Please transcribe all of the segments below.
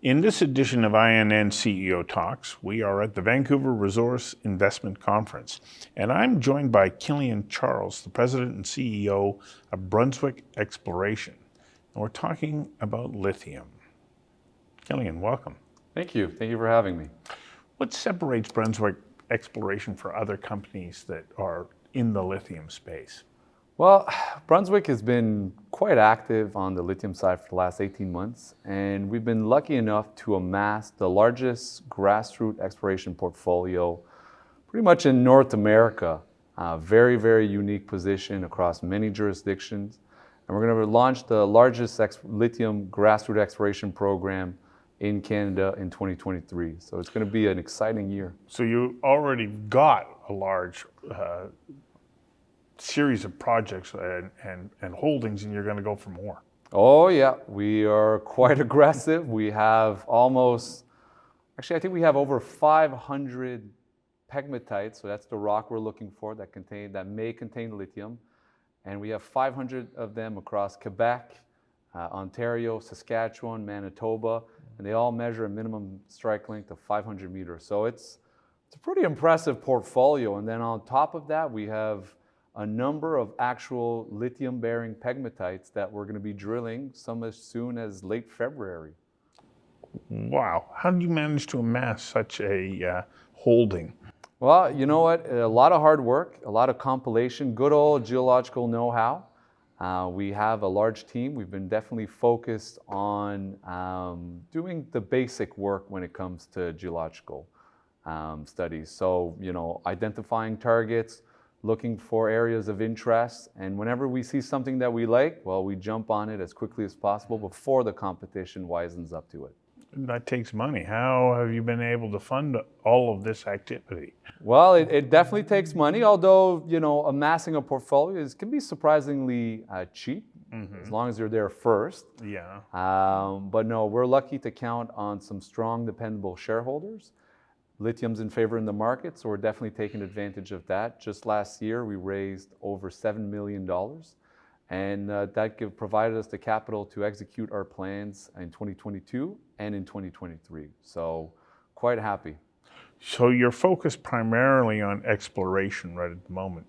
In this edition of INN CEO Talks, we are at the Vancouver Resource Investment Conference, and I'm joined by Killian Charles, the President and CEO of Brunswick Exploration. And we're talking about lithium. Killian, welcome. Thank you. Thank you for having me. What separates Brunswick Exploration from other companies that are in the lithium space? Well, Brunswick has been quite active on the lithium side for the last 18 months, and we've been lucky enough to amass the largest grassroots exploration portfolio pretty much in North America. Very, very unique position across many jurisdictions. And we're going to launch the largest lithium grassroots exploration program in Canada in 2023. So it's going to be an exciting year. So you already got a large series of projects and holdings, and you're going to go for more. Oh yeah, we are quite aggressive. We have I think we have over 500 pegmatites, so that's the rock we're looking for that may contain lithium. And we have 500 of them across Quebec, Ontario, Saskatchewan, Manitoba, and they all measure a minimum strike length of 500 meters. So it's a pretty impressive portfolio. And then on top of that, we have a number of actual lithium-bearing pegmatites that we're going to be drilling some as soon as late February. Wow. How did you manage to amass such a holding? Well, you know what? A lot of hard work, a lot of compilation, good old geological know-how. We have a large team. We've been definitely focused on doing the basic work when it comes to geological studies. So, identifying targets, looking for areas of interest, and whenever we see something that we like, well, we jump on it as quickly as possible before the competition wisens up to it. That takes money. How have you been able to fund all of this activity? Well, it definitely takes money, although, amassing a portfolio can be surprisingly cheap, as long as you're there first. Yeah. But no, we're lucky to count on some strong, dependable shareholders. Lithium's in favor in the market, so we're definitely taking advantage of that. Just last year, we raised over $7 million, and that provided us the capital to execute our plans in 2022 and in 2023. So quite happy. So you're focused primarily on exploration right at the moment.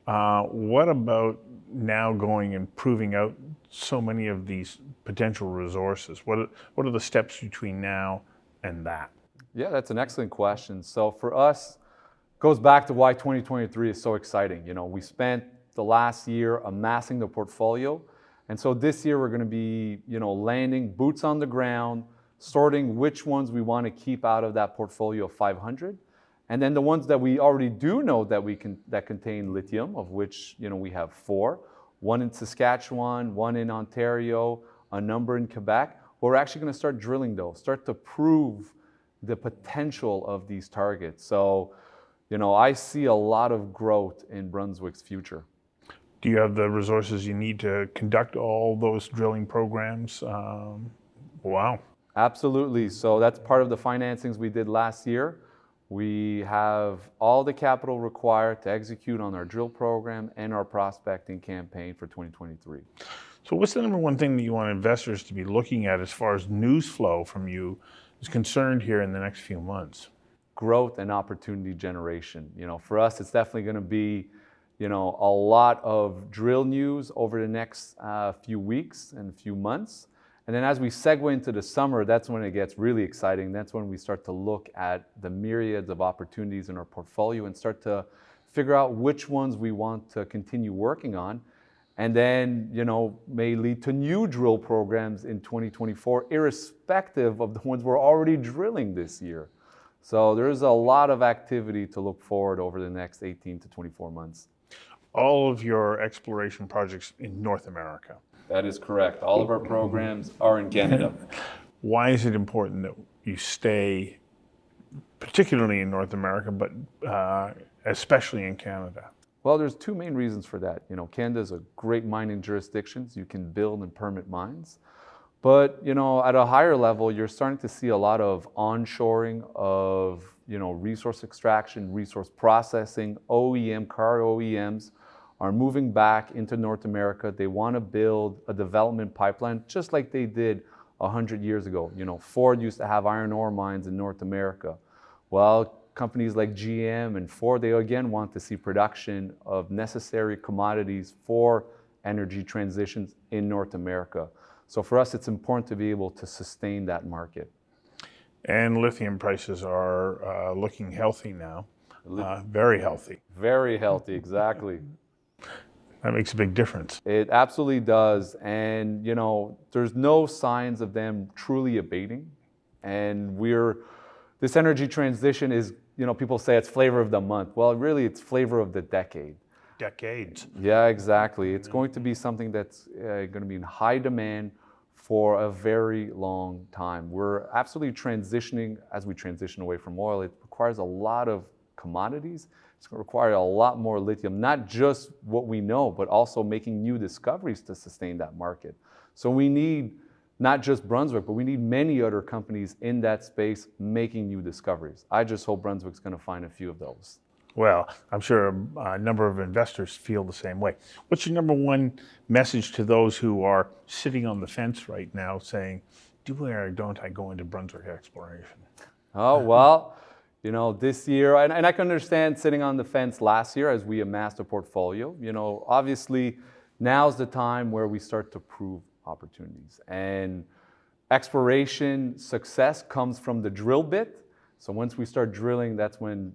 What about now going and proving out so many of these potential resources? What are the steps between now and that? Yeah, that's an excellent question. So for us, it goes back to why 2023 is so exciting. We spent the last year amassing the portfolio. And so this year we're going to be, landing boots on the ground, sorting which ones we want to keep out of that portfolio of 500. And then the ones that we already do know that contain lithium, of which, we have 4, one in Saskatchewan, one in Ontario, a number in Quebec. We're actually going to start drilling those, start to prove the potential of these targets. So, I see a lot of growth in Brunswick's future. Do you have the resources you need to conduct all those drilling programs? Wow. Absolutely. So that's part of the financings we did last year. We have all the capital required to execute on our drill program and our prospecting campaign for 2023. So what's the number one thing that you want investors to be looking at as far as news flow from you is concerned here in the next few months? Growth and opportunity generation. For us, it's definitely going to be, a lot of drill news over the next few weeks and few months. And then as we segue into the summer, that's when it gets really exciting. That's when we start to look at the myriads of opportunities in our portfolio and start to figure out which ones we want to continue working on. And then, may lead to new drill programs in 2024, irrespective of the ones we're already drilling this year. So there's a lot of activity to look forward over the next 18 to 24 months. All of your exploration projects in North America? That is correct. All of our programs are in Canada. Why is it important that you stay, particularly in North America, but especially in Canada? Well, there's 2 main reasons for that. Canada is a great mining jurisdiction. You can build and permit mines. But, at a higher level, you're starting to see a lot of onshoring of, resource extraction, resource processing. Car OEMs are moving back into North America. They want to build a development pipeline, just like they did 100 years ago. Ford used to have iron ore mines in North America. Well, companies like GM and Ford, they again want to see production of necessary commodities for energy transitions in North America. So for us, it's important to be able to sustain that market. And lithium prices are looking healthy now, very healthy. Very healthy, exactly. That makes a big difference. It absolutely does. And, there's no signs of them truly abating. And this energy transition is, people say it's flavor of the month. Well, really, it's flavor of the decade. Decades. Yeah, exactly. It's going to be something that's going to be in high demand for a very long time. We're absolutely transitioning, as we transition away from oil, it requires a lot of commodities. It's going to require a lot more lithium, not just what we know, but also making new discoveries to sustain that market. So we need not just Brunswick, but we need many other companies in that space making new discoveries. I just hope Brunswick's going to find a few of those. Well, I'm sure a number of investors feel the same way. What's your number one message to those who are sitting on the fence right now saying, do I or don't I go into Brunswick Exploration? Oh, well, this year, and I can understand sitting on the fence last year as we amassed a portfolio. Obviously, now's the time where we start to prove opportunities. And exploration success comes from the drill bit. So once we start drilling, that's when,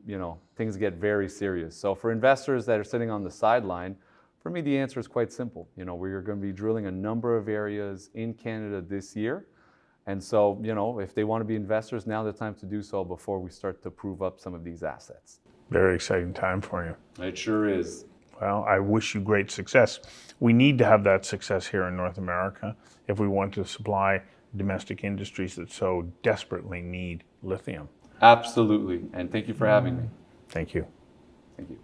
things get very serious. So for investors that are sitting on the sideline, for me, the answer is quite simple. We're going to be drilling a number of areas in Canada this year. And so, if they want to be investors, now's the time to do so before we start to prove up some of these assets. Very exciting time for you. It sure is. Well, I wish you great success. We need to have that success here in North America if we want to supply domestic industries that so desperately need lithium. Absolutely. And thank you for having me. Thank you. Thank you.